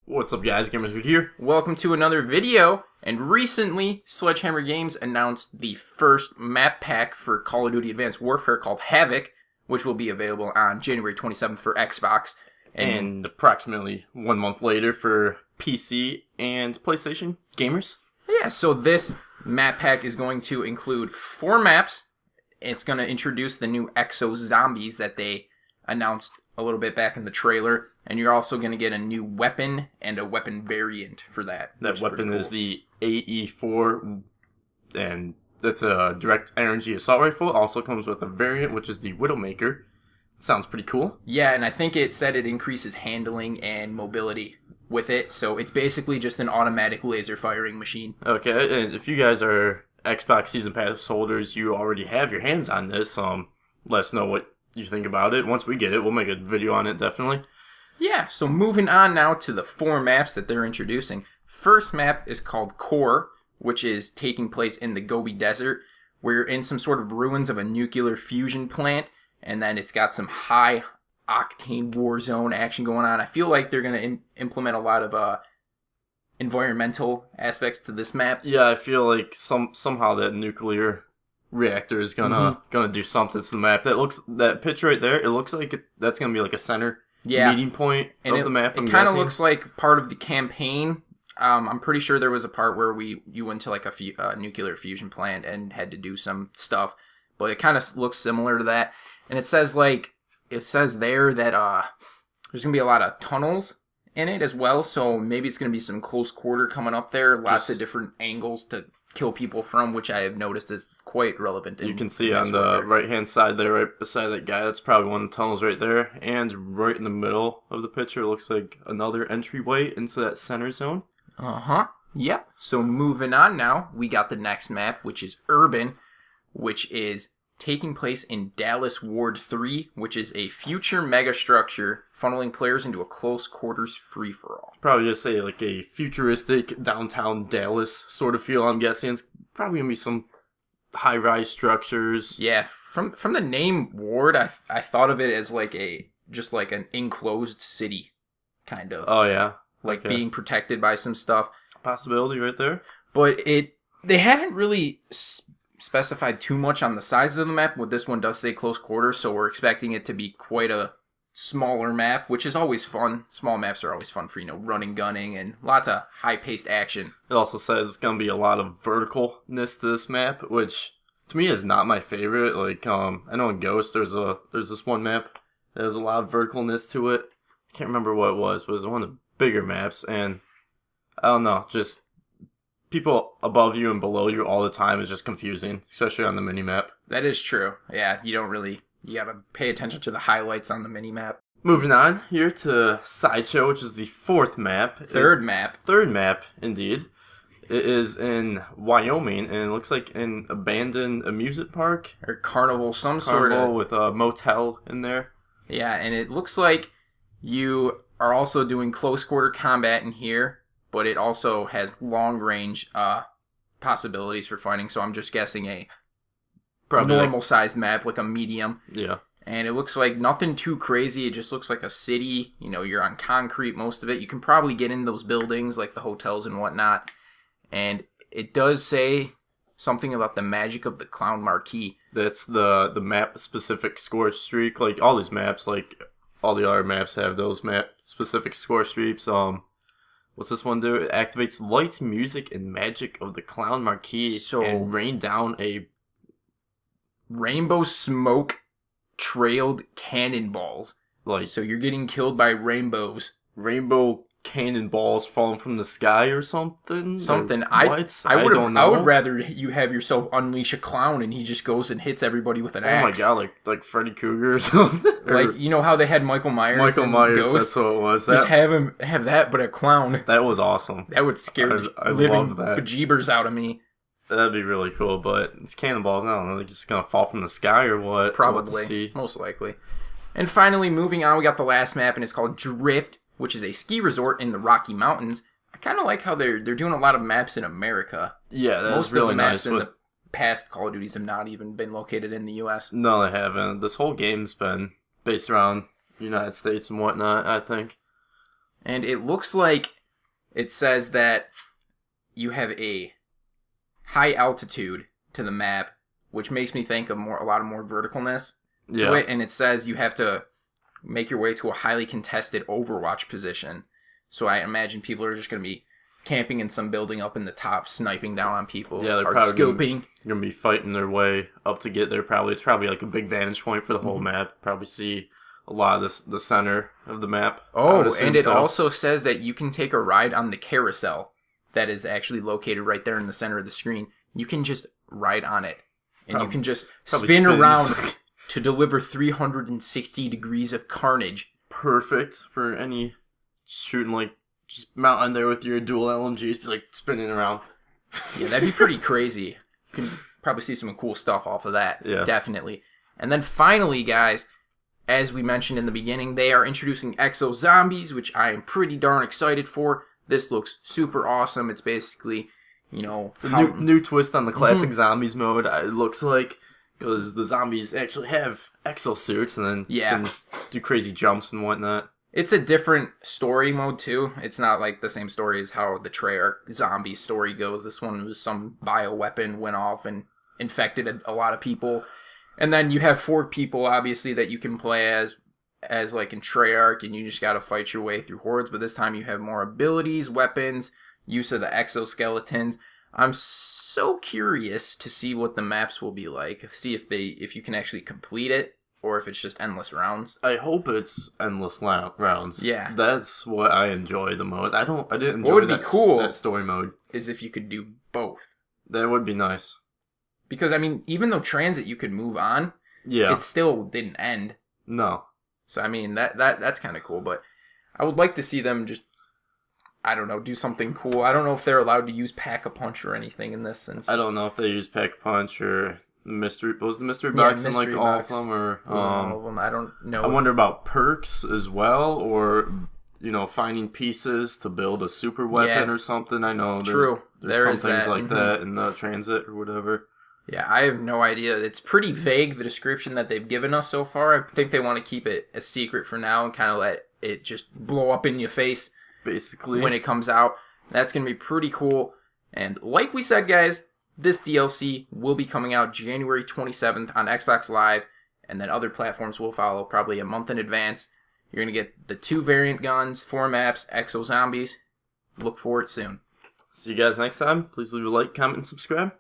What's up guys, GamersCode here. Welcome to another video, and recently Sledgehammer Games announced the first map pack for Call of Duty Advanced Warfare called Havoc, which will be available on January 27th for Xbox. And approximately 1 month later for PC and PlayStation gamers. Yeah, so this map pack is going to include 4 maps. It's going to introduce the new EXO Zombies that they announced a little bit back in the trailer. And you're also going to get a new weapon and a weapon variant for that. That weapon is the AE4, and that's a direct energy assault rifle. It also comes with a variant, which is the Widowmaker. Sounds pretty cool. Yeah, and I think it said it increases handling and mobility with it. So it's basically just an automatic laser firing machine. Okay, and if you guys are Xbox Season Pass holders, you already have your hands on this. Let us know what you think about it. Once we get it, we'll make a video on it, definitely. Yeah, so moving on now to the 4 maps that they're introducing. First map is called Core, which is taking place in the Gobi Desert. We're in some sort of ruins of a nuclear fusion plant, and then it's got some high octane war zone action going on. I feel like they're going to implement a lot of environmental aspects to this map. Yeah, I feel like somehow that nuclear reactor is gonna do something to the map. That picture right there, it looks like that's gonna be like a center meeting point of the map. It kind of looks like part of the campaign. I'm pretty sure there was a part where you went to like a nuclear fusion plant and had to do some stuff, but it kind of looks similar to that. And it says there that there's gonna be a lot of tunnels in it as well, so maybe it's gonna be some close quarter coming up there. Lots of different angles to kill people from, which I have noticed is quite relevant. You can see on the right-hand side there, right beside that guy, that's probably one of the tunnels right there. And right in the middle of the picture looks like another entryway into that center zone. Yep. So moving on now, we got the next map, which is Urban, which is taking place in Dallas Ward 3, which is a future megastructure funneling players into a close quarters free-for-all. Probably just say like a futuristic downtown Dallas sort of feel, I'm guessing. It's probably going to be some high-rise structures. Yeah, from the name Ward, I thought of it as like an enclosed city, kind of. Oh, yeah. Like being protected by some stuff. Possibility right there. But they haven't really specified too much on the sizes of the map. What this one does say close quarters, so we're expecting it to be quite a smaller map, which is always fun. Small maps are always fun for, running, gunning, and lots of high-paced action. It also says it's going to be a lot of verticalness to this map, which to me is not my favorite. Like, I know in Ghost there's this one map that has a lot of verticalness to it. I can't remember what it was, but it was one of the bigger maps, and I don't know, just people above you and below you all the time is just confusing, especially on the mini-map. That is true. Yeah, you gotta pay attention to the highlights on the mini-map. Moving on here to Scishow, which is the 4th map. Third map, indeed. It is in Wyoming, and it looks like an abandoned amusement park. Or carnival, sort of. With a motel in there. Yeah, and it looks like you are also doing close quarter combat in here, but it also has long range possibilities for fighting, so I'm just guessing a normal sized map, like a medium. Yeah. And it looks like nothing too crazy. It just looks like a city. You're on concrete most of it. You can probably get in those buildings, like the hotels and whatnot. And it does say something about the magic of the Clown Marquee. That's the map-specific score streak. Like, all these maps, like all the other maps have those map-specific score streaks. What's this one do? It activates lights, music, and magic of the Clown Marquee and rain down a rainbow smoke trailed cannonballs. So you're getting killed by rainbows. Rainbow cannonballs falling from the sky or something? I would rather you have yourself unleash a clown and he just goes and hits everybody with an axe. Oh my god, like Freddy Krueger or something? Like, how they had Michael Myers Ghost? That's what it was. Just have that, but a clown. That was awesome. That would scare the living bejeebers out of me. That'd be really cool, but it's cannonballs. I don't know, they're just gonna fall from the sky or what? Probably, most likely. And finally, moving on, we got the last map, and it's called Drift, which is a ski resort in the Rocky Mountains. I kind of like how they're doing a lot of maps in America. Yeah, that's really nice. Most of the maps in the past Call of Duties have not even been located in the U.S. No, they haven't. This whole game's been based around the United States and whatnot, I think. And it looks like it says that you have a high altitude to the map, which makes me think of a lot of more verticalness to it. And it says you have to make your way to a highly contested Overwatch position. So I imagine people are just going to be camping in some building up in the top, sniping down on people. Yeah, they're probably scoping. Going to be fighting their way up to get there. It's probably like a big vantage point for the whole map. Probably see a lot of the center of the map. Oh, and it also says that you can take a ride on the carousel that is actually located right there in the center of the screen. You can just ride on it, and you can just spin around to deliver 360 degrees of carnage. Perfect for any shooting, like, just mount on there with your dual LMGs, be like spinning around. Yeah, that'd be pretty crazy. You can probably see some cool stuff off of that. Yes. Definitely. And then finally, guys, as we mentioned in the beginning, they are introducing EXO Zombies, which I am pretty darn excited for. This looks super awesome. It's basically, new twist on the classic Zombies mode. It looks like, because the zombies actually have exosuits and then can do crazy jumps and whatnot. It's a different story mode, too. It's not like the same story as how the Treyarch zombie story goes. This one was some bioweapon went off and infected a lot of people. And then you have 4 people, obviously, that you can play as like in Treyarch, and you just gotta fight your way through hordes. But this time you have more abilities, weapons, use of the exoskeletons. I'm so curious to see what the maps will be like. See if you can actually complete it, or if it's just endless rounds. I hope it's endless rounds. Yeah, that's what I enjoy the most. I didn't enjoy that story mode. Is if you could do both. That would be nice. Because I mean, even though transit you could move on, it still didn't end. No. So I mean that's kind of cool. But I would like to see them just, I don't know, do something cool. I don't know if they're allowed to use Pack-a-Punch or anything in this sense. I don't know if they use Pack-a-Punch or mystery. Was the mystery box in like all of them, or all of them? I don't know. I wonder about perks as well, or finding pieces to build a super weapon or something. I know there's some things like that in the transit or whatever. Yeah, I have no idea. It's pretty vague, the description that they've given us so far. I think they want to keep it a secret for now and kind of let it just blow up in your face, basically, when it comes out. That's going to be pretty cool. And like we said, guys, this DLC will be coming out January 27th on Xbox Live, and then other platforms will follow probably a month in advance. You're going to get the 2 variant guns, 4 maps, EXO Zombies. Look for it soon. See you guys next time. Please leave a like, comment, and subscribe.